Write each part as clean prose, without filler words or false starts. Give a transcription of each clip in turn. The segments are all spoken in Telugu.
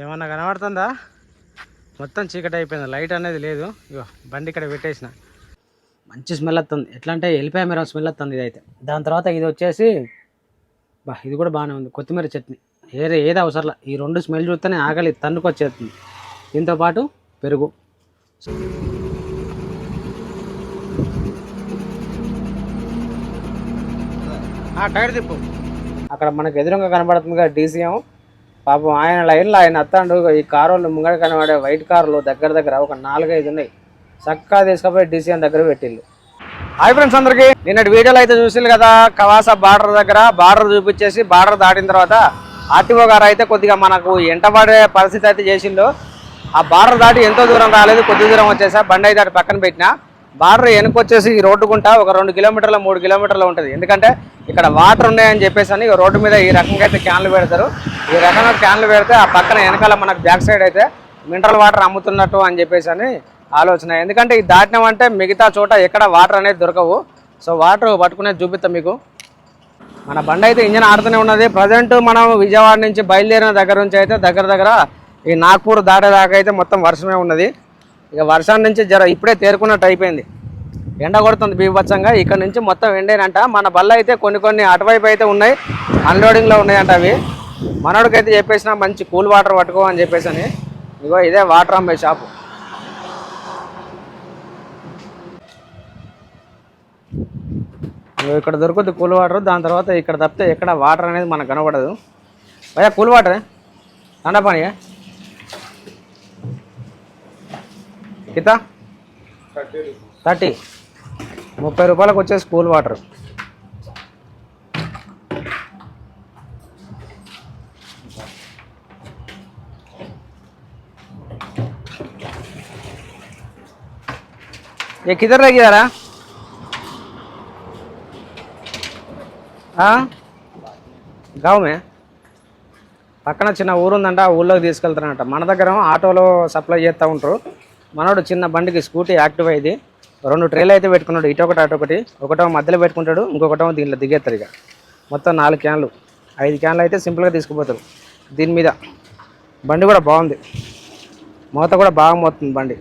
ఏమన్నా కనబడుతుందా? మొత్తం చీకటి అయిపోయింది, లైట్ అనేది లేదు. ఇగో బండి ఇక్కడ పెట్టేసిన. మంచి స్మెల్ వస్తుంది, ఎట్లా అంటే ఎల్లిపాయ మిరప స్మెల్ వస్తుంది ఇదైతే. దాని తర్వాత ఇది వచ్చేసి ఇది కూడా బాగానే ఉంది, కొత్తిమీర చట్నీ. ఏది అవసరంలా, ఈ రెండు స్మెల్ చూస్తేనే ఆకలి తన్నుకొచ్చేస్తుంది. దీంతో పాటు పెరుగు. టైర్ తిప్పు. అక్కడ మనకు ఎదురుగా కనబడుతుంది కదా డీసీఎం. పాపం ఆయన లైన్లో ఆయన అత్తాడు. ఈ కారులు ముంగడ కనబడే వైట్ కార్లు దగ్గర ఒక 4-5 ఉన్నాయి. చక్కగా తీసుకుపోయి డీసీఎం దగ్గర పెట్టిళ్ళు. హాయ్ ఫ్రెండ్స్ అందరికీ, నిన్నటి వీడియోలో అయితే చూసిల్లు కదా, కవాసా బార్డర్ దగ్గర బార్డర్ చూపించేసి బార్డర్ దాటిన తర్వాత ఆర్టీఓ గారు అయితే కొద్దిగా మనకు ఎంటబడే పరిస్థితి అయితే చేసిండు. ఆ బార్డర్ దాటి ఎంతో దూరం రాలేదు, కొద్ది దూరం వచ్చేసా బండి అయితే అటు పక్కన పెట్టిన. బార్డర్ వెనుకొచ్చేసి ఈ రోడ్డు గుంట ఒక 2 కిలోమీటర్ల 3 కిలోమీటర్లు ఉంటుంది. ఎందుకంటే ఇక్కడ వాటర్ ఉన్నాయని చెప్పేసి అని రోడ్డు మీద ఈ రకంగా అయితే క్యాన్లు పెడతారు. ఈ రకంగా క్యాన్లు పెడితే ఆ పక్కన వెనకాల మనకు బ్యాక్ సైడ్ అయితే మినరల్ వాటర్ అమ్ముతున్నట్టు అని చెప్పేసి అని ఆలోచన. ఎందుకంటే ఇది దాటినామంటే మిగతా చోట ఎక్కడ వాటర్ అనేది దొరకవు. సో వాటర్ పట్టుకునేది చూపిస్తాం మీకు. మన బండి అయితే ఇంజన్ ఆడుతూనే ఉన్నది. ప్రజెంట్ మనం విజయవాడ నుంచి బయలుదేరిన దగ్గర నుంచి అయితే దగ్గర ఈ నాగ్పూర్ దాటేదాకా అయితే మొత్తం వర్షమే ఉన్నది. ఇక వర్షాన్ని నుంచి ఇప్పుడే తేరుకున్నట్టు అయిపోయింది. ఎండ కొడుతుంది బీభత్సంగా. ఇక్కడ నుంచి మొత్తం ఎండేనంట. మన బళ్ళు అయితే కొన్ని అటువైపు అయితే ఉన్నాయి, అన్లోడింగ్లో ఉన్నాయంట అవి. మనోడికైతే చెప్పేసిన మంచి కూల్ వాటర్ పట్టుకో అని చెప్పేసి అని. ఇగో ఇదే వాటర్ అమ్మే షాపు. ఇక్కడ దొరుకుతుంది కూల్ వాటర్. దాని తర్వాత ఇక్కడ తప్పితే ఎక్కడ వాటర్ అనేది మనకు కనబడదు. భయ్యా కూల్ వాటరే ఠండా పానీ కితా 30 రూపాయలకు వచ్చేసి కూల్ వాటర్. ये किधर रह गया रहा? गाँव में పక్కన చిన్న ఊరు ఉందంట, ఆ ఊళ్ళోకి తీసుకెళ్తారంట. మన దగ్గర ఆటోలో సప్లై చేస్తూ ఉంటారు. మనోడు చిన్న బండికి స్కూటీ యాక్టివ్ అయింది. 2 ట్రేలు అయితే పెట్టుకున్నాడు, ఇటొకటి అటొకటి. ఒకటో మధ్యలో పెట్టుకుంటాడు, ఇంకొకటో దీంట్లో దిగేస్తారు. ఇక మొత్తం 4 క్యాన్లు 5 క్యాన్లు అయితే సింపుల్గా తీసుకుపోతారు. దీని మీద బండి కూడా బాగుంది, మూత కూడా బాగా మోతుంది బండి.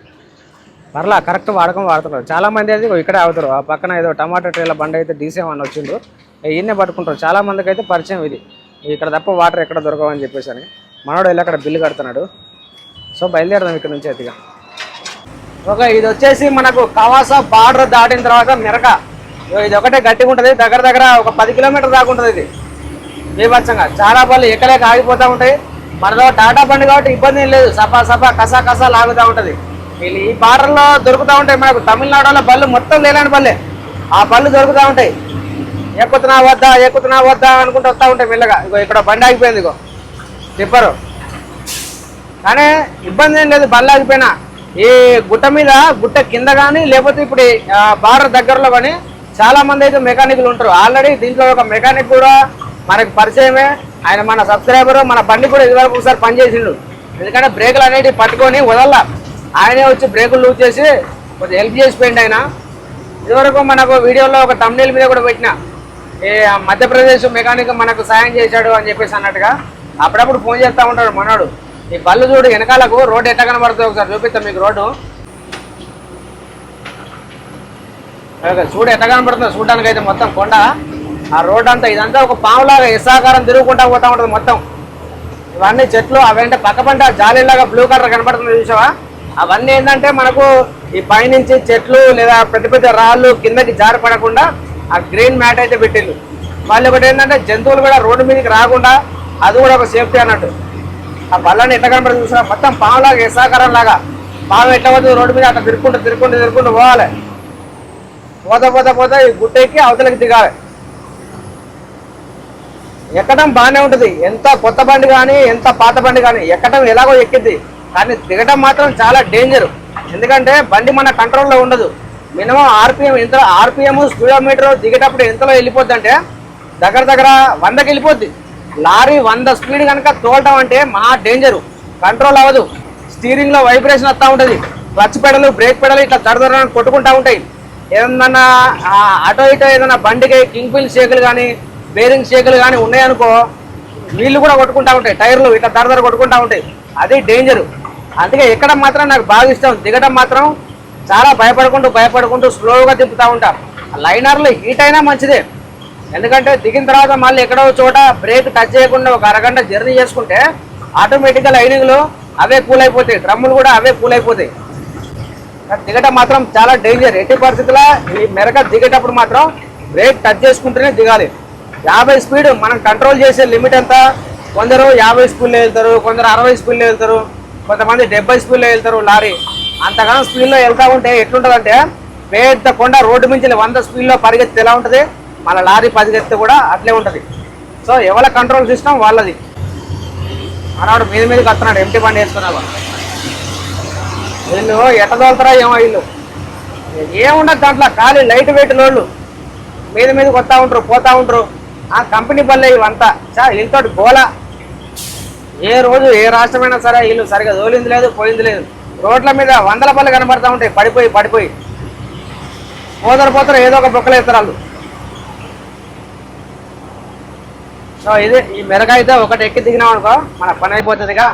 పర్లా కరెక్ట్ వాడుతున్నారు. చాలామంది అయితే ఇక్కడే అవుతారు. ఆ పక్కన ఏదో టమాటా ట్రేల బండి అయితే డీసీఎం అని వచ్చిండు, ఈయన్నే పట్టుకుంటారు. చాలామందికి అయితే పరిచయం ఇది. ఇక్కడ తప్ప వాటర్ ఎక్కడ దొరకవని చెప్పేసి అని. మనోడు వెళ్ళి అక్కడ బిల్లు కడుతున్నాడు. సో బయలుదేరదాం ఇక్కడ నుంచి అయితే. ఓకే, ఇది వచ్చేసి మనకు కవాసా బార్డర్ దాటిన తర్వాత మిరక. ఇది ఒకటే గట్టిగా ఉంటుంది. దగ్గర ఒక 10 కిలోమీటర్ దాకా ఉంటుంది. ఇది బీభత్సంగా చాలా బళ్ళు ఎక్కలేక ఆగిపోతూ ఉంటాయి. మనలో టాటా బండి కాబట్టి ఇబ్బంది ఏం లేదు, సఫా కసా లాగుతూ ఉంటుంది. వీళ్ళు ఈ బార్డర్లో దొరుకుతూ ఉంటాయి. మనకు తమిళనాడులో బళ్ళు మొత్తం లేని బళ్ళే, ఆ బళ్ళు దొరుకుతూ ఉంటాయి. ఎక్కుతున్నా వద్దా అనుకుంటూ వస్తూ ఉంటాయి మెల్లగా. ఇగో ఇక్కడ బండి ఆగిపోయింది, ఇగో టిప్పరు. కానీ ఇబ్బంది ఏం లేదు, బండి ఆగిపోయినా. ఈ గుట్ట కింద కానీ లేకపోతే ఇప్పుడు బార్డర్ దగ్గరలో కానీ చాలామంది అయితే మెకానిక్లు ఉంటారు. ఆల్రెడీ దీంట్లో ఒక మెకానిక్ కూడా మనకు పరిచయమే. ఆయన మన సబ్స్క్రైబరు, మన బండి కూడా ఇదివరకు ఒకసారి పనిచేసిండు. ఎందుకంటే బ్రేకులు అనేవి పట్టుకొని వదల్లా, ఆయనే వచ్చి బ్రేకులు లూజ్ చేసి కొంచెం హెల్ప్ చేసిపోయింది ఆయన. ఇదివరకు మనకు వీడియోలో ఒక తమ్నెయిల్ మీద కూడా పెట్టిన, మధ్యప్రదేశ్ మెకానిక్ మనకు సాయం చేశాడు అని చెప్పేసి అన్నట్టుగా. అప్పుడప్పుడు ఫోన్ చేస్తూ ఉంటాడు మనోడు. ఈ బళ్ళు చూడు వెనకాలకు రోడ్డు ఎట్లా కనబడుతుంది ఒకసారి చూపిస్తాం మీకు. రోడ్డు చూడు ఎట్లా కనబడుతుంది చూడడానికి అయితే. మొత్తం కొండ, ఆ రోడ్డు అంతా ఇదంతా ఒక పాములాగా ఎస్సాకారం తిరుగుకుంటా పోతూ ఉంటుంది మొత్తం. ఇవన్నీ చెట్లు, అవేంటే పక్క పంట జాలీలాగా బ్లూ కలర్ కనబడుతుంది చూసావా. అవన్నీ ఏంటంటే మనకు ఈ పైనుంచి చెట్లు లేదా పెద్ద రాళ్ళు కిందకి జారి పడకుండా ఆ గ్రీన్ మ్యాట్ అయితే పెట్టిళ్ళు. వాళ్ళు ఒకటి ఏంటంటే జంతువులు కూడా రోడ్డు మీదకి రాకుండా, అది కూడా ఒక సేఫ్టీ అన్నట్టు. ఆ బళ్ళని ఎట్లా కనబడుతుంది చూసినా, మొత్తం పాములాగా ఎస్సాకారం లాగా. పాము ఎట్లా పోతుంది రోడ్డు మీద అట్లా తిరుక్కుంటూ పోవాలి. పోతా ఈ గుట్టెక్కి అవతలకి దిగాలి. ఎక్కడం బాగానే ఉంటుంది, ఎంత కొత్త బండి కానీ ఎంత పాత బండి కానీ ఎక్కడం ఎలాగో ఎక్కిద్ది. కానీ దిగడం మాత్రం చాలా డేంజర్. ఎందుకంటే బండి మన కంట్రోల్లో ఉండదు. మినిమం ఆర్పిఎం స్పీడోమీటర్ దిగేటప్పుడు ఎంతలో వెళ్ళిపోద్ది అంటే దగ్గర 100కి వెళ్ళిపోద్ది. లారీ 100 స్పీడ్ కనుక తోలటం అంటే మహా డేంజరు, కంట్రోల్ అవ్వదు. స్టీరింగ్లో వైబ్రేషన్ వస్తూ ఉంటుంది. క్లచ్ పెడలు, బ్రేక్ పెడలు ఇట్లా దడదడ కొట్టుకుంటూ ఉంటాయి. ఏదన్నా అటో ఇటో ఏదైనా బండికి కింగ్ పిల్ షేకులు కానీ బేరింగ్ షేకులు కానీ ఉన్నాయనుకో, నీళ్లు కూడా కొట్టుకుంటూ ఉంటాయి. టైర్లు ఇట్లా దడదడ కొట్టుకుంటూ ఉంటాయి. అది డేంజరు. అందుకే ఎక్కడం మాత్రం నాకు బాగా ఇష్టం, దిగడం మాత్రం చాలా భయపడుకుంటూ స్లోగా తిప్పుతూ ఉంటా. లైనర్లు హీట్ అయినా మంచిదే, ఎందుకంటే దిగిన తర్వాత మళ్ళీ ఎక్కడో చోట బ్రేక్ టచ్ చేయకుండా ఒక అరగంట జర్నీ చేసుకుంటే ఆటోమేటిక్గా లైనింగ్లు అవే కూల్ అయిపోతాయి, డ్రమ్ములు కూడా అవే కూల్ అయిపోతాయి. దిగటం మాత్రం చాలా డేంజర్. ఎట్టి పరిస్థితుల్లో ఈ మెరక దిగేటప్పుడు మాత్రం బ్రేక్ టచ్ చేసుకుంటూనే దిగాలి. 50 స్పీడ్ మనం కంట్రోల్ చేసే లిమిట్ ఎంత? కొందరు 50 స్పీడ్లో వెళ్తారు, కొందరు 60 స్పీడ్లో వెళ్తారు, కొంతమంది 70 స్పీడ్లో వెళ్తారు. లారీ అంతగానో స్పీడ్లో వెళ్తూ ఉంటే ఎట్లుంటుందంటే పెద్ద కొండ రోడ్డు మించి 100 స్పీడ్లో పరిగెత్తి ఎలా ఉంటుంది, మన లారీ పరిగెత్తి కూడా అట్లే ఉంటుంది. సో ఎవరి కంట్రోల్ సిస్టమ్ వాళ్ళది. మనవాడు మీదకి వస్తున్నాడు ఎంటీ బండి వేసుకున్నావా. వీళ్ళు ఎట్ట తోలుతారా ఏమో, వీళ్ళు ఏముండదు దాంట్లో, ఖాళీ లైట్ వెయిట్ లోళ్ళు మీదకి వస్తూ ఉంటారు, పోతూ ఉంటారు. ఆ కంపెనీ బల్లే ఇవంతా వీళ్ళతో గోల. ఏ రోజు ఏ రాష్ట్రమైనా సరే వీళ్ళు సరిగా తోలింది లేదు, పోయింది లేదు. రోడ్ల మీద 100 బళ్ళు కనబడతా ఉంటాయి, పడిపోయి పోతారు ఏదో ఒక బొక్కలు వేస్తారు వాళ్ళు. సో ఇది ఈ మెరక అయితే ఒకటి ఎక్కి దిగినాం అనుకో మన పని అయిపోతుందిగా.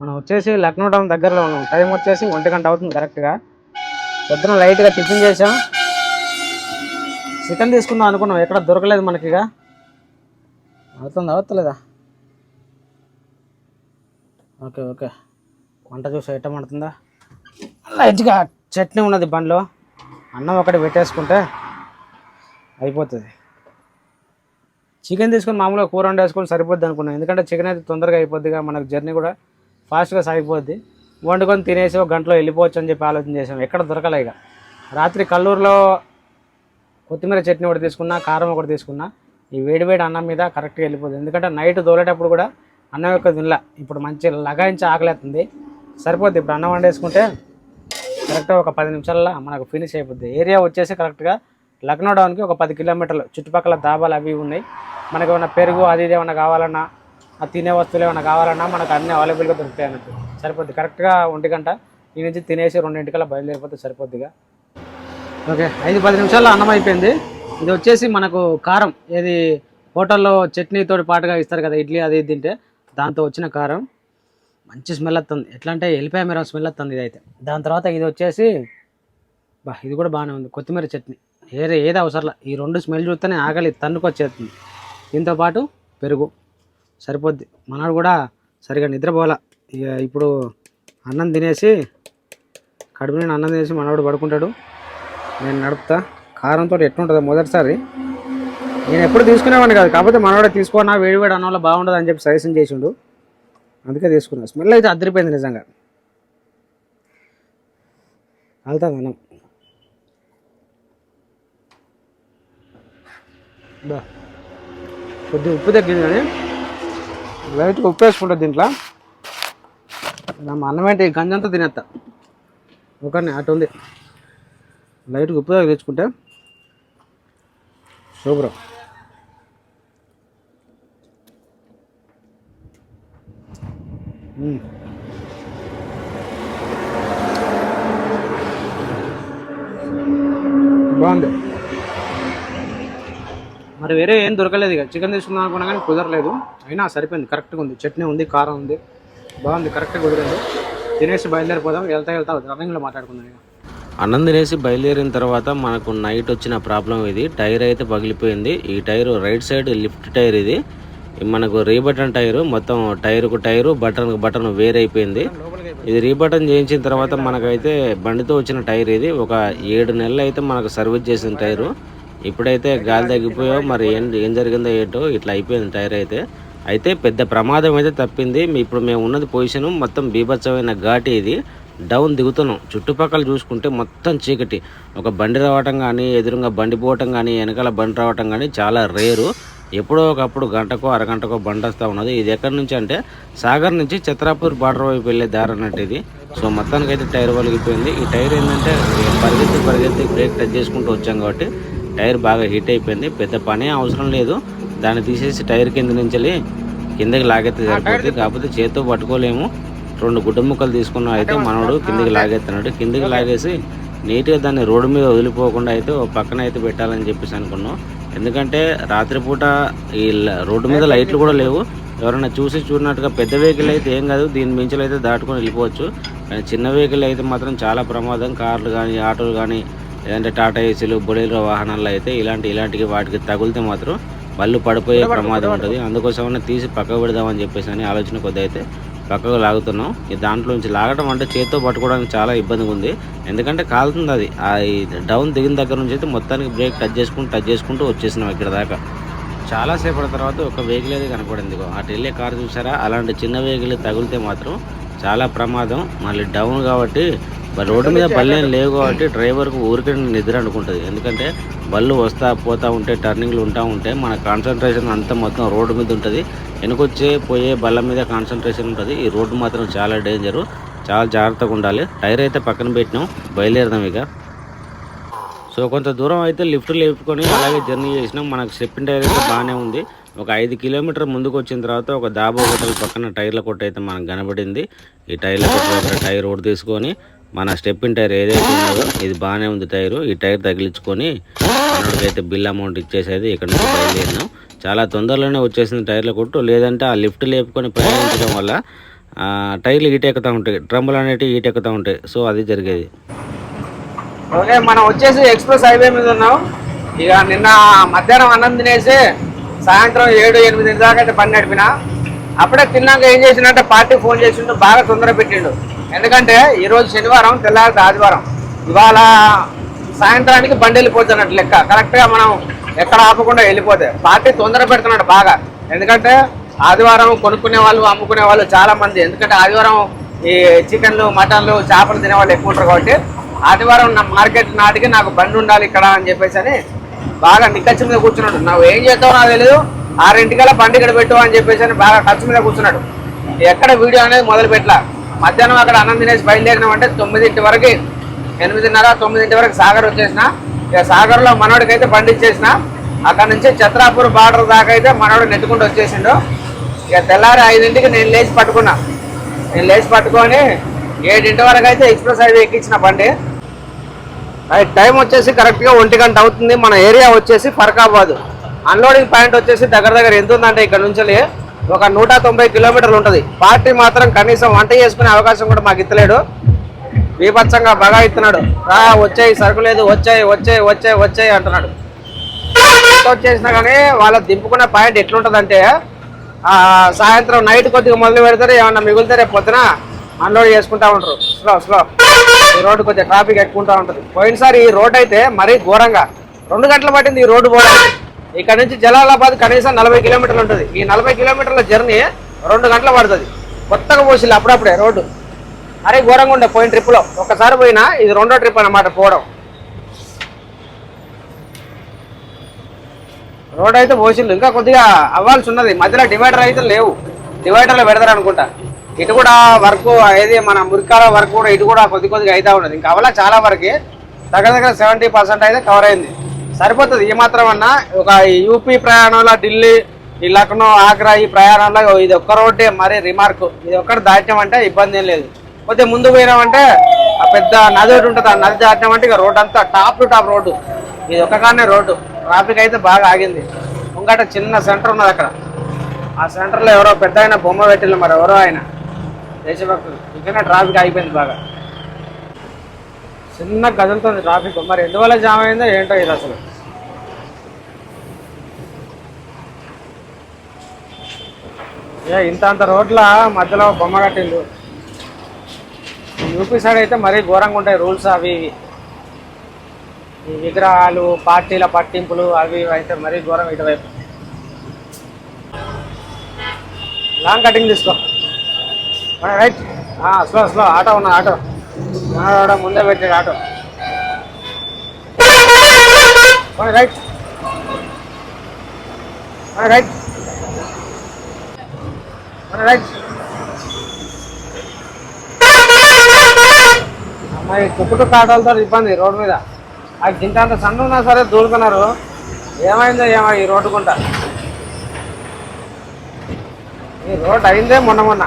మనం వచ్చేసి లక్నో టౌన్ దగ్గరలో ఉన్నాం. టైం వచ్చేసి 1 గంట అవుతుంది కరెక్ట్గా. పొద్దున లైట్గా టిఫిన్ చేసాం, చికెన్ తీసుకుందాం అనుకున్నాం, ఎక్కడ దొరకలేదు మనకి. ఇక అవుతలేదా? ఓకే వంట చూసా ఎట్ట పడుతుందా. లైట్గా చట్నీ ఉన్నది బండిలో, అన్నం ఒకటి పెట్టేసుకుంటే అయిపోతుంది. చికెన్ తీసుకొని మామూలుగా కూర వండేసుకొని సరిపోద్ది అనుకున్నాం, ఎందుకంటే చికెన్ అయితే తొందరగా అయిపోద్దిగా, మనకు జర్నీ కూడా ఫాస్ట్గా సాగిపోద్ది. వండుకొని తినేసి ఒక గంటలో వెళ్ళిపోవచ్చు అని చెప్పి ఆలోచన చేసాం. ఎక్కడ దొరకలే. ఇక రాత్రి కల్లూరులో కొత్తిమీర చట్నీ ఒకటి తీసుకున్నా, కారం ఒకటి తీసుకున్నా, ఈ వేడివేడి అన్నం మీద కరెక్ట్గా వెళ్ళిపోతుంది. ఎందుకంటే నైట్ తోలేటప్పుడు కూడా అన్నం యొక్క తినలా, ఇప్పుడు మంచి లగాయించి ఆకలేస్తుంది, సరిపోద్ది. ఇప్పుడు అన్నం వండేసుకుంటే కరెక్ట్గా ఒక 10 నిమిషాల్లో మనకు ఫినిష్ అయిపోద్ది. ఏరియా వచ్చేసి కరెక్ట్గా లక్నో టౌన్కి ఒక 10 కిలోమీటర్లు. చుట్టుపక్కల దాబాలు అవి ఉన్నాయి. మనకు ఏమైనా పెరుగు అది ఇది ఏమైనా కావాలన్నా, ఆ తినే వస్తువులు ఏమైనా కావాలన్నా మనకు అన్నీ అవైలబుల్గా దొరుకుతాయి అన్నట్టు. సరిపోద్ది. కరెక్ట్గా 1 గంట ఈ నుంచి తినేసి 2 బయలుదేరిపోతే సరిపోద్దిగా. ఓకే 5-10 నిమిషాల్లో అన్నం అయిపోయింది. ఇది వచ్చేసి మనకు కారం, ఏది హోటల్లో చట్నీతో పాటుగా ఇస్తారు కదా, ఇడ్లీ అది తింటే దాంతో వచ్చిన కారం. మంచి స్మెల్ వస్తుంది, ఎట్లా అంటే ఎల్లిపాయ మిరం స్మెల్ వస్తుంది ఇది అయితే. దాని తర్వాత ఇది వచ్చేసి ఇది కూడా బాగానే ఉంది, కొత్తిమీర చట్నీ. ఏది అవసరంలా, ఈ 2 స్మెల్ చూస్తేనే ఆకలి తన్నుకు వచ్చేస్తుంది. దీంతోపాటు పెరుగు సరిపోద్ది. మనవాడు కూడా సరిగా నిద్రపోవాలా. ఇక ఇప్పుడు అన్నం తినేసి కడుపు నేను అన్నం తినేసి మనవాడు పడుకుంటాడు, నేను నడుపుతా. కారంతో ఎట్లుంటుందో మొదటిసారి నేను ఎప్పుడు తీసుకునేవాడిని కాదు, కాకపోతే మనవాడే తీసుకోనా వేడివేడి అన్నంలో బాగుంటుంది అని చెప్పి సజెషన్ చేసిండు, అందుకే తీసుకున్నా. స్మెల్ అయితే అదిరిపోయింది నిజంగా, వెళ్తుంది అన్నం. కొద్దిగా ఉప్పు తగ్గింది కానీ లైట్గా ఉప్పు వేసుకుంటుంది దీంట్లో. అన్నం ఏంటి గంజంతా తినేస్తా, ఒకరిని అటు ఉంది. లైట్గా ఉప్పు దగ్గర తెచ్చుకుంటే సూపర్. బాగుంది. మరి వేరే ఏం దొరకలేదు. ఇక చికెన్ తీసుకుందాం అనుకున్నా కానీ కుదరలేదు, అయినా సరిపోయింది, కరెక్ట్గా ఉంది. చట్నీ ఉంది, కారం ఉంది, బాగుంది, కరెక్ట్గా కుదిరింది. తినేసి బయలుదేరిపోదాం. వెళ్తా రన్నింగ్లో మాట్లాడుకుందాం ఇక. అన్నం తినేసి బయలుదేరిన తర్వాత మనకు నైట్ వచ్చిన ప్రాబ్లం ఇది. టైర్ అయితే పగిలిపోయింది. ఈ tyre right side left tyre ఇది మనకు రీబటన్ టైరు. మొత్తం టైరుకు టైరు బటన్ వేరైపోయింది. ఇది రీబటన్ చేయించిన తర్వాత మనకైతే బండితో వచ్చిన టైర్ ఇది. ఒక 7 నెలలు అయితే మనకు సర్వీస్ చేసిన టైరు. ఇప్పుడైతే గాలి తగ్గిపోయో మరి ఏం జరిగిందో ఏంటో ఇట్లా అయిపోయింది టైర్ అయితే పెద్ద ప్రమాదం అయితే తప్పింది. ఇప్పుడు మేము ఉన్నది పొజిషన్ మొత్తం బీభత్సమైన ఘాటి ఇది. డౌన్ దిగుతున్నాం. చుట్టుపక్కల చూసుకుంటే మొత్తం చీకటి. ఒక బండి రావటం కానీ, ఎదురుగా బండి పోవటం కానీ, వెనకాల బండి రావటం కానీ చాలా రేరు. ఎప్పుడో ఒకప్పుడు గంటకో అరగంటకో బండి వస్తూ ఉన్నది. ఇది ఎక్కడి నుంచి అంటే సాగర్ నుంచి చిత్రాపూర్ బార్డర్ వైపు వెళ్ళే దారి అన్నట్టు ఇది. సో మొత్తానికి అయితే టైర్ వలిగిపోయింది. ఈ టైర్ ఏంటంటే పరిగెత్తి బ్రేక్ టచ్ చేసుకుంటూ వచ్చాం కాబట్టి టైర్ బాగా హీట్ అయిపోయింది. పెద్ద పనే అవసరం లేదు. దాన్ని తీసేసి టైర్ కిందకి లాగెత్తే సరిపోతుంది. కాకపోతే చేతితో పట్టుకోలేము. 2 గుడ్డ ముక్కలు తీసుకున్నాం. అయితే మనోడు కిందికి లాగెత్తున్నాడు. కిందికి లాగేసి నీట్గా దాన్ని రోడ్డు మీద వదిలిపోకుండా అయితే ఓ పక్కన అయితే పెట్టాలని చెప్పేసి అనుకున్నాం. ఎందుకంటే రాత్రిపూట ఈ రోడ్డు మీద లైట్లు కూడా లేవు. ఎవరైనా చూసినట్టుగా పెద్ద వెహికల్ అయితే ఏం కాదు, దీని మించులు అయితే దాటుకొని వెళ్ళిపోవచ్చు. కానీ చిన్న వెహికల్ అయితే మాత్రం చాలా ప్రమాదం. కార్లు కానీ, ఆటోలు కానీ, లేదంటే టాటా ఏసీలు, బొలేరో వాహనాల్లో అయితే ఇలాంటివి వాటికి తగిలితే మాత్రం బళ్ళు పడిపోయే ప్రమాదం ఉంటుంది. అందుకోసమన్నా తీసి పక్కకు పెడదామని చెప్పేసి అని ఆలోచన కొద్ది అయితే పక్కకు లాగుతున్నాం. ఈ దాంట్లోంచి లాగడం అంటే చేతితో పట్టుకోవడానికి చాలా ఇబ్బందిగా ఉంది. ఎందుకంటే కాలుతుంది అది. ఆ డౌన్ దిగిన దగ్గర నుంచి అయితే మొత్తానికి బ్రేక్ టచ్ చేసుకుంటూ వచ్చేసినాం ఇక్కడ దాకా. చాలాసేపటి తర్వాత ఒక వెహికల్ అయితే కనపడింది. అటు వెళ్ళే కారు చూసారా, అలాంటి చిన్న వెహికల్ తగిలితే మాత్రం చాలా ప్రమాదం. మళ్ళీ డౌన్ కాబట్టి రోడ్డు మీద బళ్ళేం లేవు కాబట్టి డ్రైవర్కు ఊరికే నిద్ర అనుకుంటుంది. ఎందుకంటే బళ్ళు వస్తూ పోతూ ఉంటే, టర్నింగ్లు ఉంటే మన కాన్సన్ట్రేషన్ అంతా మొత్తం రోడ్డు మీద ఉంటుంది. వెనుకొచ్చే పోయే బళ్ళ మీద కాన్సన్ట్రేషన్ ఉంటుంది. ఈ రోడ్డు మాత్రం చాలా డేంజరు. చాలా జాగ్రత్తగా ఉండాలి. టైర్ అయితే పక్కన పెట్టినాం, బయలుదేరదాం ఇక. సో కొంత దూరం అయితే లిఫ్ట్ లేపుకొని అలాగే జర్నీ చేసినాం. మనకు స్టెప్పిన్ టైర్ అయితే బాగానే ఉంది. ఒక 5 కిలోమీటర్ ముందుకు వచ్చిన తర్వాత ఒక దాబా హోటల్ పక్కన టైర్ల కొట్టు అయితే మనకు కనబడింది. ఈ టైర్ల కొట్టు దగ్గర టైర్ ఒకటి తీసుకొని మన స్టెప్పిన్ టైర్ ఏదైతే ఉన్నదో ఇది బాగానే ఉంది టైరు. ఈ టైర్ తగిలించుకొని మనోడికైతే బిల్ అమౌంట్ ఇచ్చేసేది ఇక్కడ నుంచి బయలుదేరినాం. చాలా తొందరలోనే వచ్చేసింది టైర్ల కొట్టు. లేదంటే ఆ లిఫ్ట్ లేపుకొని ప్రయాణించడం వల్ల టైర్లు ఈటెక్కుతూ ఉంటాయి, డ్రమ్ములు అనేవి ఈటెక్కుతూ ఉంటాయి. సో అది జరిగేది. ఓకే, మనం వచ్చేసి ఎక్స్ప్రెస్ హైవే మీద ఉన్నాం. ఇక నిన్న మధ్యాహ్నం అన్నం తినేసి సాయంత్రం 7-8 దాకా అయితే బండి నడిపిన. అప్పుడే తిన్నాక ఏం చేసినట్టే పార్టీ ఫోన్ చేసిండు, బాగా తొందర పెట్టిండు. ఎందుకంటే ఈరోజు శనివారం, తెల్లారి ఆదివారం. ఇవాళ సాయంత్రానికి బండి వెళ్ళిపోతున్నట్టు లెక్క. కరెక్ట్గా మనం ఎక్కడ ఆపకుండా వెళ్ళిపోతే పార్టీ తొందర పెడుతున్నాడు బాగా. ఎందుకంటే ఆదివారం కొనుక్కునే వాళ్ళు, అమ్ముకునే వాళ్ళు చాలా మంది. ఎందుకంటే ఆదివారం ఈ చికెన్లు, మటన్లు, చేపలు తినే వాళ్ళు ఎక్కువ ఉంటారు కాబట్టి ఆదివారం నా మార్కెట్ నాటికి నాకు బండి ఉండాలి ఇక్కడ అని చెప్పేసి అని బాగా నిక్కచ్చి మీద కూర్చున్నాడు. నువ్వు ఏం చేస్తావు నాకు తెలియదు, 6 బండి ఇక్కడ పెట్టు అని చెప్పేసి అని బాగా ఖర్చు మీద కూర్చున్నాడు. ఎక్కడ వీడియో అనేది మొదలు పెట్టలా. మధ్యాహ్నం అక్కడ అన్నం తినేసి బయలుదేరినామంటే 9 వరకు, 8:30-9 వరకు సాగర్ వచ్చేసిన. ఇక సాగర్లో మనోడికైతే బండి ఇచ్చేసిన. అక్కడ నుంచి చిత్రాపూర్ బార్డర్ దాకా అయితే మనోడు నెట్టుకుంటూ వచ్చేసిండు. ఇక తెల్లారి 5ంటికి నేను లేచి పట్టుకున్నా. నేను లేచి పట్టుకొని 7 వరకు అయితే ఎక్స్ప్రెస్ హైవే ఎక్కించిన బండి. టైం వచ్చేసి కరెక్ట్గా 1 గంట అవుతుంది. మన ఏరియా వచ్చేసి ఫరకాబాద్. అన్లోడింగ్ పాయింట్ వచ్చేసి దగ్గర ఎంత ఉందంటే ఇక్కడ నుంచి ఒక 190 కిలోమీటర్లు ఉంటుంది. పార్టీ మాత్రం కనీసం వంట చేసుకునే అవకాశం కూడా మాకు ఇస్తలేడు. బీభత్సంగా బాగా ఇస్తున్నాడు. వచ్చాయి సరుకు లేదు, వచ్చాయి అంటున్నాడు. వచ్చేసినా కానీ వాళ్ళ దింపుకునే పాయింట్ ఎట్లుంటుందంటే సాయంత్రం నైట్ కొద్దిగా మొదలు పెడతారు, ఏమన్నా మిగులుతారే పొద్దున అన్లోడ్ చేసుకుంటా ఉంటారు. స్లో ఈ రోడ్డు కొద్దిగా ట్రాఫిక్ ఎక్కుంటా ఉంటుంది. పోయినసారి ఈ రోడ్ అయితే మరీ ఘోరంగా 2 గంటలు పట్టింది ఈ రోడ్డు పోవడానికి. ఇక్కడ నుంచి జలాలాబాద్ కనీసం 40 కిలోమీటర్లు ఉంటుంది. ఈ 40 కిలోమీటర్ల జర్నీ 2 గంటలు పడుతుంది. కొత్తగా పోసిల్లు అప్పుడప్పుడే రోడ్డు. మరీ ఘోరంగా ఉండే పోయిన ట్రిప్లో. ఒకసారి పోయినా, ఇది 2వ ట్రిప్ అన్నమాట పోవడం. రోడ్ అయితే పోసిల్లు, ఇంకా కొద్దిగా అవ్వాల్సి ఉన్నది. మధ్యలో డివైడర్ అయితే లేవు, డివైడర్లో పెడతారు అనుకుంటా. ఇటు కూడా వర్క్ ఏది మన మురికాల వర్క్ కూడా ఇటు కూడా కొద్దిగా అవుతా ఉన్నది. ఇంకా అవలా చాలా వరకు దగ్గర 70% అయితే కవర్ అయింది. సరిపోతుంది ఈ మాత్రం అన్నా. ఒక యూపీ ప్రయాణంలో ఢిల్లీ, ఈ లక్నో, ఆగ్రా ఈ ప్రయాణంలో ఇది ఒక్క రోడ్డే మరీ రిమార్క్. ఇది ఒక్కటి దాటామంటే ఇబ్బంది ఏం లేదు. కొద్దిగా ముందు పోయినామంటే ఆ పెద్ద నది ఒకటి ఉంటుంది. ఆ నది దాటామంటే ఇక రోడ్ అంతా టాప్ టు టాప్ రోడ్డు. ఇది ఒక్కగానే రోడ్డు. ట్రాఫిక్ అయితే బాగా ఆగింది. ముంగట చిన్న సెంటర్ ఉన్నది అక్కడ. ఆ సెంటర్లో ఎవరో పెద్ద ఆయన బొమ్మ పెట్టిల్లు, మరి ఎవరో ఆయన దేశభక్తులు. ఇక్కడ ట్రాఫిక్ అయిపోయింది బాగా. చిన్న కదులుతుంది ట్రాఫిక్. మరి ఎందువల్ల జామ్ అయిందో ఏంటో ఇది అసలు. ఇంత అంత రోడ్ల మధ్యలో బొమ్మ కట్టిండు. యూపీ సైడ్ అయితే మరీ ఘోరంగా ఉంటాయి రూల్స్ అవి ఇవి. ఈ విగ్రహాలు పార్టీల పట్టింపులు అవి ఇవి అయితే మరీ ఘోరం ఇటువైపు. లాంగ్ కటింగ్ తీసుకో. రైట్. Slow slow. ఆటో ఉన్నది, ఆటో ముందే పెట్టాడు ఆటో. Right right right. అమ్మాయి కుక్కుటు కాటలతో ఇబ్బంది రోడ్డు మీద. ఆ గింత అంత సన్న ఉన్నా సరే దూరుతున్నారు. ఏమైందో ఏమో ఈ రోడ్డు గుంట. ఈ రోడ్ అయిందే మొన్న.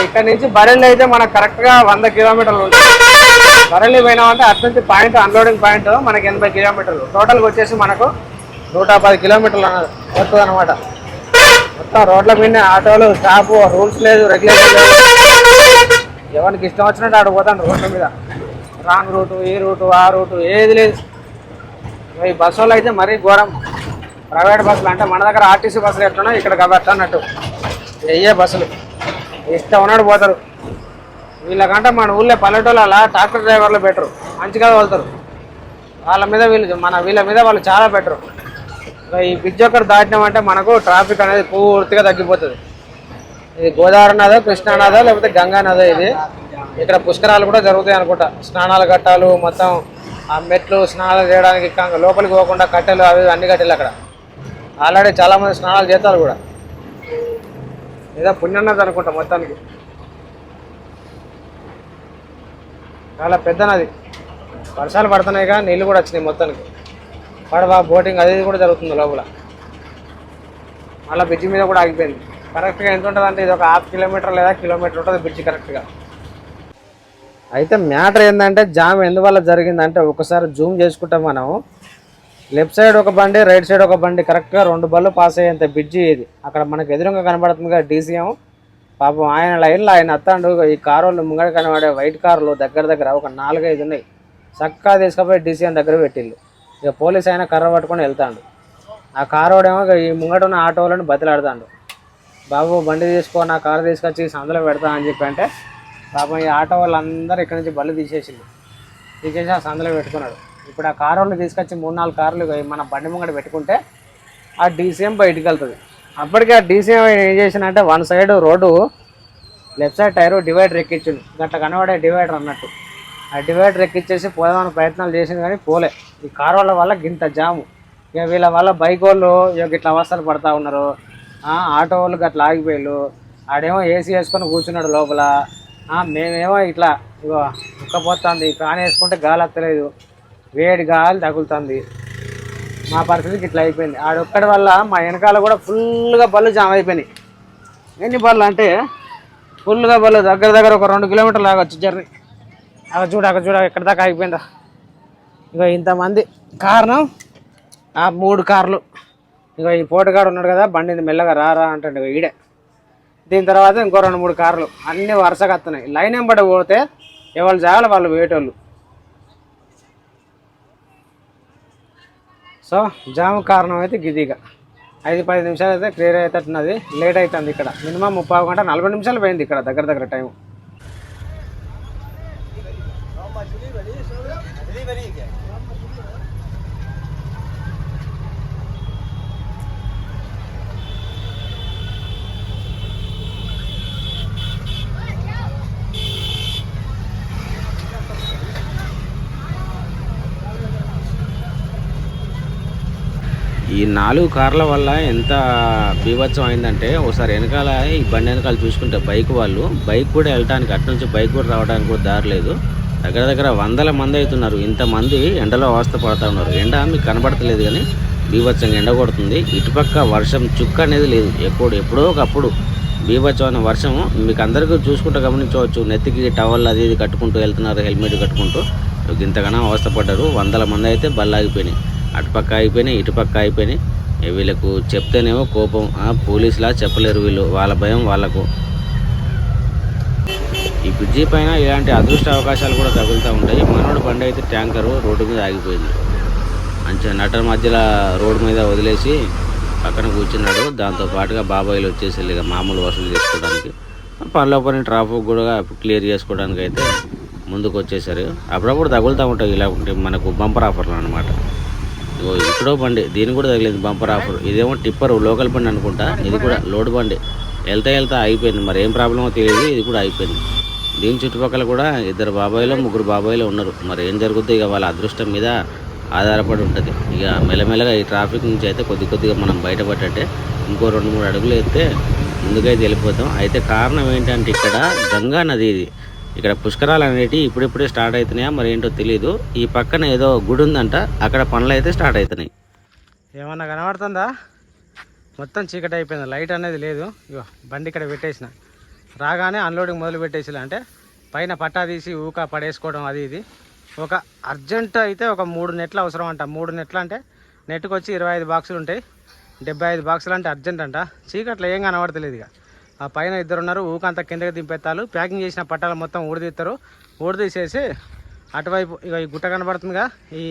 ఇక్కడ నుంచి బరెల్లి అయితే మనకు కరెక్ట్గా 100 కిలోమీటర్లు ఉంటుంది. బరెల్లి పోయినామంటే అటు నుంచి పాయింట్ అన్లోడింగ్ పాయింట్ మనకి 80 కిలోమీటర్లు. టోటల్గా వచ్చేసి మనకు 110 కిలోమీటర్లు వస్తుంది అనమాట. మొత్తం రోడ్ల మీద ఆటోలు స్టాప్, రూల్స్ లేదు, రెగ్యులేషన్ లేదు. ఎవరికి ఇష్టం వచ్చినట్టు ఆడ పోతాను రోడ్ల మీద. రాంగ్ రూటు, ఈ రూటు, ఆ రూటు ఏది లేదు. ఈ బస్సు వాళ్ళు అయితే మరీ ఘోరం. ప్రైవేట్ బస్సులు అంటే మన దగ్గర ఆర్టీసీ బస్సులు ఎట్లున్నా ఇక్కడ కాబట్టి అన్నట్టు వెయ్యే బస్సులు ఇష్టం ఉన్నట్టు పోతారు. వీళ్ళకంటే మన ఊళ్ళో పల్లెటూళ్ళ ట్రాక్టర్ డ్రైవర్లు బెటరు, మంచిగా వెళ్తారు. వీళ్ళ మీద వాళ్ళు చాలా బెటరు. ఈ బ్రిడ్జ్ ఒక్కటి దాటినామంటే మనకు ట్రాఫిక్ అనేది పూర్తిగా తగ్గిపోతుంది. ఇది గోదావరి నదో, కృష్ణా నదో, లేకపోతే గంగా నదో. ఇది ఇక్కడ పుష్కరాలు కూడా జరుగుతాయి అనుకుంటా. స్నానాల ఘట్టాలు మొత్తం ఆ మెట్లు, స్నానాలు చేయడానికి లోపలికి పోకుండా కట్టెలు అవి అన్ని కట్టెలు అక్కడ. ఆల్రెడీ చాలామంది స్నానాలు చేస్తారు కూడా. ఏదో పుణ్యన్నది అనుకుంటా మొత్తానికి. చాలా పెద్ద నది. వర్షాలు పడుతున్నాయిగా, నీళ్ళు కూడా వచ్చినాయి మొత్తానికి. పడవ బోటింగ్ అది కూడా జరుగుతుంది లోపల. మళ్ళీ బ్రిడ్జి మీద కూడా ఆగిపోయింది. కరెక్ట్గా ఎంత ఉంటుంది అంటే ఇది ఒక 1/2 కిలోమీటర్ లేదా కిలోమీటర్ ఉంటుంది బ్రిడ్జి కరెక్ట్గా. అయితే మ్యాటర్ ఏంటంటే జామ్ ఎందువల్ల జరిగిందంటే ఒకసారి జూమ్ చేసుకుంటాం మనం. లెఫ్ట్ సైడ్ ఒక బండి, రైట్ సైడ్ ఒక బండి, కరెక్ట్గా 2 బళ్ళు పాస్ అయ్యేంత బ్రిడ్జి ఇది. అక్కడ మనకు ఎదురుగా కనబడుతుంది కదా డీసీఎం. పాపం ఆయన లైన్లో ఆయన అత్తాడు. ఈ కారు వాళ్ళు ముంగడ కనబడే వైట్ కార్లు దగ్గర ఒక 4-5 ఉన్నాయి. చక్కగా తీసుకుపోయి డీసీఎం దగ్గర పెట్టిళ్ళు. ఇక పోలీస్ అయినా కర్ర పట్టుకొని వెళ్తాడు. ఆ కారు వాడేమో ఈ ముంగట ఉన్న ఆటో వాళ్ళని బతిలాడుతాడు. బాబు బండి తీసుకో, నా కారు తీసుకొచ్చి సందులో పెడతా అని చెప్పి అంటే పాపం ఈ ఆటో వాళ్ళందరూ ఇక్కడ నుంచి బళ్ళు తీసేసి ఆ సందులో పెట్టుకున్నాడు. ఇప్పుడు ఆ కారు వాళ్ళు తీసుకొచ్చి 3-4 కార్లు మన బండి ముంగట పెట్టుకుంటే ఆ డీసీఎం బయటికి వెళ్తుంది. అప్పటికే ఆ డీసీఎం ఏం చేసిందంటే 1 side road left side tyre divider ఎక్కించింది. గట్ల కనబడే డివైడర్ అన్నట్టు. ఆ డివైడర్ ఎక్కించేసి పోదామని ప్రయత్నాలు చేసింది కానీ పోలే. ఈ కారు వాళ్ళ వల్ల గింత జాము. ఇక వీళ్ళ వల్ల బైక్ వాళ్ళు ఇట్లా అవస్థలు పడతా ఉన్నారు. ఆటో వాళ్ళు గట్లా ఆగిపోయారు. ఆడేమో ఏసీ వేసుకొని కూర్చున్నాడు లోపల. మేమేమో ఇట్లా ఇగో ఉక్కపోతుంది, ఫ్యాన్ వేసుకుంటే గాలి వస్తలేదు, వేడి గాలి తగులుతుంది. మా పరిస్థితికి ఇట్లా అయిపోయింది. ఆడొక్కడి వల్ల మా వెనకాల కూడా ఫుల్గా బళ్ళు జామ్ అయిపోయినాయి. ఎన్ని బళ్ళు అంటే ఫుల్గా బళ్ళు దగ్గర ఒక 2 కిలోమీటర్లు ఆగొచ్చు జర్నీ. అక్కడ చూడ ఎక్కడి దాకా ఆగిపోయిందా. ఇక ఇంతమంది కారణం ఆ 3 కార్లు. ఇక ఈ పోటుగాడు ఉన్నాడు కదా, బండిని మెల్లగా రారా అంటాడు ఈడే. దీని తర్వాత ఇంకో 2-3 కార్లు అన్నీ వరుసగా వస్తున్నాయి. లైన్ వెంబడి పోతే ఎవరు జాగాలి వాళ్ళు వేయటోళ్ళు. సో జామ్ కారణం అయితే గిదిగా 5-10 నిమిషాలు అయితే క్లియర్ అవుతున్నది. లేట్ అవుతుంది. ఇక్కడ మినిమం 30 గంట 40 నిమిషాలు పోయింది ఇక్కడ దగ్గర టైం. ఈ 4 కార్ల వల్ల ఎంత బీభత్సం అయిందంటే ఒకసారి వెనకాల ఈ బండి వెనకాల చూసుకుంటే బైక్ కూడా వెళ్ళడానికి అటు నుంచి బైక్ కూడా రావడానికి కూడా దారి లేదు. దగ్గర 100 మంది అవుతున్నారు. ఇంతమంది ఎండలో అవస్థ పడుతూ ఉన్నారు. ఎండ మీకు కనబడతలేదు కానీ బీభత్సంగా ఎండ కొడుతుంది. ఇటుపక్క వర్షం చుక్క అనేది లేదు. ఎప్పుడో ఒకప్పుడు బీభత్సమైన వర్షం మీకు అందరికీ చూసుకుంటూ గమనించవచ్చు. నెత్తికి టవల్ అది ఇది కట్టుకుంటూ వెళ్తున్నారు, హెల్మెట్ కట్టుకుంటూ. ఇంతగానో అవస్థ పడ్డారు. 100 మంది అయితే బళ్ళు ఆగిపోయినాయి. అటుపక్క అయిపోయినాయి, ఇటుపక్క అయిపోయినాయి. వీళ్ళకు చెప్తేనేమో కోపం. పోలీసులా చెప్పలేరు వీళ్ళు, వాళ్ళ భయం వాళ్ళకు. ఈ బ్రిడ్జి పైన ఇలాంటి అదృష్ట అవకాశాలు కూడా తగులుతూ ఉంటాయి. మనోడు బండి అయితే ట్యాంకరు రోడ్డు మీద ఆగిపోయింది. మంచిగా నటర్ మధ్యలో రోడ్డు మీద వదిలేసి పక్కన కూర్చున్నాడు. దాంతో పాటుగా బాబాయిలు వచ్చేసి ఇక మామూలు వసూలు చేసుకోవడానికి పనిలో పని ట్రాఫిక్ కూడా క్లియర్ చేసుకోవడానికి అయితే ముందుకు వచ్చేసారు. అప్పుడప్పుడు తగులుతూ ఉంటాయి ఇలా ఉంటే మనకు బంపర్ ఆఫర్లు అనమాట. ఇక్కడో బండి దీనికి కూడా తగిలింది బంపర్ ఆఫర్. ఇదేమో టిప్పర్ లోకల్ బండి అనుకుంటా, ఇది కూడా లోడ్ బండి. వెళ్తా అయిపోయింది, మరి ఏం ప్రాబ్లమో తెలియదు. ఇది కూడా అయిపోయింది. దీని చుట్టుపక్కల కూడా 2 బాబాయిలు 3 బాబాయిలు ఉన్నారు. మరి ఏం జరుగుతుందో ఇక వాళ్ళ అదృష్టం మీద ఆధారపడి ఉంటుంది. ఇక మెల్లమెల్లగా ఈ ట్రాఫిక్ నుంచి అయితే కొద్దిగా మనం బయటపడ్డట్టే. ఇంకో 2-3 అడుగులు ఎత్తే ముందుకైతే వెళ్ళిపోతాం. అయితే కారణం ఏంటంటే ఇక్కడ గంగా నది ఇది. ఇక్కడ పుష్కరాలు అనేటివి ఇప్పుడిప్పుడే స్టార్ట్ అవుతున్నాయా మరి ఏంటో తెలియదు. ఈ పక్కన ఏదో గుడి ఉందంట, అక్కడ పనులు అయితే స్టార్ట్ అవుతున్నాయి. ఏమన్నా కనబడుతుందా? మొత్తం చీకటి అయిపోయింది, లైట్ అనేది లేదు. ఇగో బండి ఇక్కడ పెట్టేసిన, రాగానే అన్లోడింగ్ మొదలు పెట్టేసిలా. అంటే పైన పట్టా తీసి ఊక పడేసుకోవడం అది ఇది. ఒక అర్జెంట్ అయితే ఒక 3 నెట్లు అవసరం అంట. 3 నెట్లు అంటే నెట్కి వచ్చి 25 బాక్సులు ఉంటాయి. 75 బాక్సులు అంటే అర్జెంట్ అంట. చీకట్లో ఏం కనబడతలేదు. ఇక ఆ పైన 2 ఉన్నారు, ఊకంతా కిందకి దింపెత్తాలు. ప్యాకింగ్ చేసిన పట్టాలు మొత్తం ఊడదీస్తారు. ఊడదీసేసి అటువైపు ఇక ఈ గుట్ట కనబడుతుందిగా, ఈ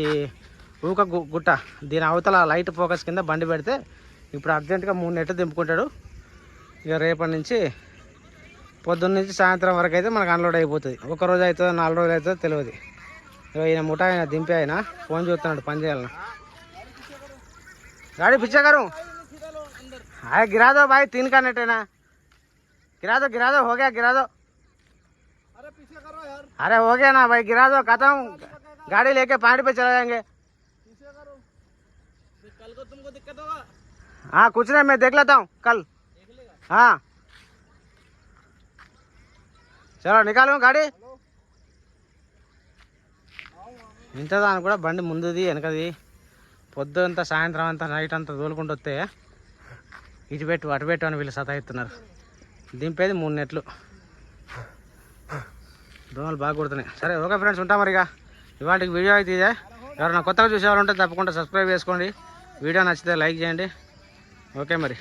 ఊక గుట్ట, దీని అవతల లైట్ ఫోకస్ కింద బండి పెడితే ఇప్పుడు అర్జెంటుగా 3 నెట్లు దింపుకుంటాడు. ఇక రేపటి నుంచి పొద్దున్న నుంచి సాయంత్రం వరకు అయితే మనకు అన్లోడ్ అయిపోతుంది. 1 రోజు అవుతుందో 4 రోజులు అవుతుందో తెలియదు. ఇక ఈయన ముఠా ఆయన దింపి ఆయన ఫోన్ చూస్తున్నాడు పని చేయాలని. गाड़ी पीछे करूँ? अरे गिरा दो भाई, 3 का नेट है ना, गिरा दो हो गया, गिरा दो। अरे पीछे करो यार। अरे हो गया ना भाई, गिरा दो, कहता हूँ गाड़ी लेके पहाड़ पे चले जाएंगे। पीछे करो, कल को तुमको दिक्कत होगा। हाँ कुछ नहीं, मैं देख लेता हूँ कल। हाँ चलो निकालो गाड़ी। ఇంతదాని కూడా బండి ముందుది వెనకది పొద్దుంతా సాయంత్రం అంతా నైట్ అంతా తోలుకుంటూ వస్తే ఇటు పెట్టు అటు పెట్టు అని వీళ్ళు సతాయిస్తున్నారు. దింపేది 3 నెట్లు. దోమలు బాగా కుడుతున్నాయి. సరే ఓకే ఫ్రెండ్స్, ఉంటాం మరిగా. ఇవాళకి వీడియో అయితే ఇదే. ఎవరైనా కొత్తగా చూసేవాళ్ళు ఉంటే తప్పకుండా సబ్స్క్రైబ్ చేసుకోండి. వీడియో నచ్చితే లైక్ చేయండి. ఓకే మరి.